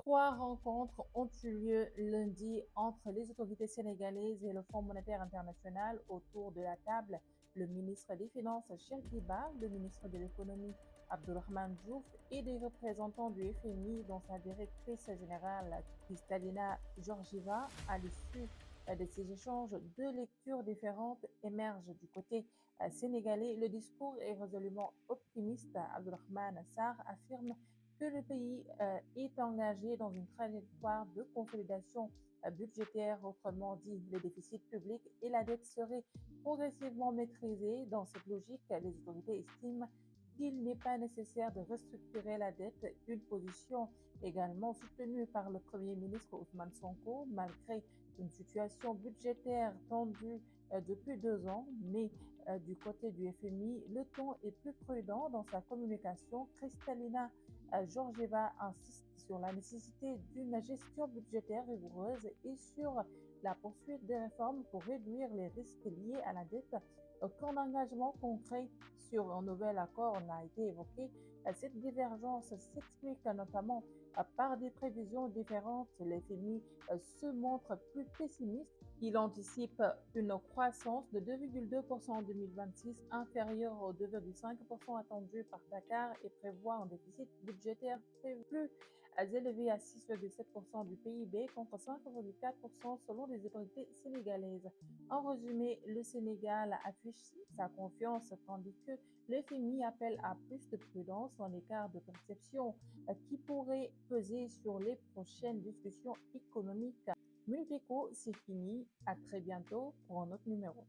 Trois rencontres ont eu lieu lundi entre les autorités sénégalaises et le Fonds monétaire international autour de la table. Le ministre des Finances, Cheikh Diba, le ministre de l'Économie, Abdourahmane Diouf, et des représentants du FMI, dont sa directrice générale, Kristalina Georgieva. À l'issue de ces échanges, deux lectures différentes émergent du côté sénégalais. Le discours est résolument optimiste. Abdourahmane Sarr affirme que le pays est engagé dans une trajectoire de consolidation budgétaire, autrement dit, le déficit public et la dette seraient progressivement maîtrisés. Dans cette logique, les autorités estiment qu'il n'est pas nécessaire de restructurer la dette, une position également soutenue par le Premier ministre Ousmane Sonko, malgré une situation budgétaire tendue depuis 2 ans. Mais du côté du FMI, le ton est plus prudent dans sa communication. Kristalina Georgieva insiste sur la nécessité d'une gestion budgétaire rigoureuse et sur la poursuite des réformes pour réduire les risques liés à la dette. Aucun engagement concret sur un nouvel accord n'a été évoqué. Cette divergence s'explique notamment par des prévisions différentes. L'FMI se montre plus pessimiste. Il anticipe une croissance de 2,2% en 2026, inférieure aux 2,5% attendus par Dakar, et prévoit un déficit budgétaire plus élevé à 6,7% du PIB contre 5,4% selon les autorités sénégalaises. En résumé, le Sénégal affiche sa confiance tandis que le FMI appelle à plus de prudence, un écart de perception qui pourrait peser sur les prochaines discussions économiques. Multico, c'est fini. À très bientôt pour un autre numéro.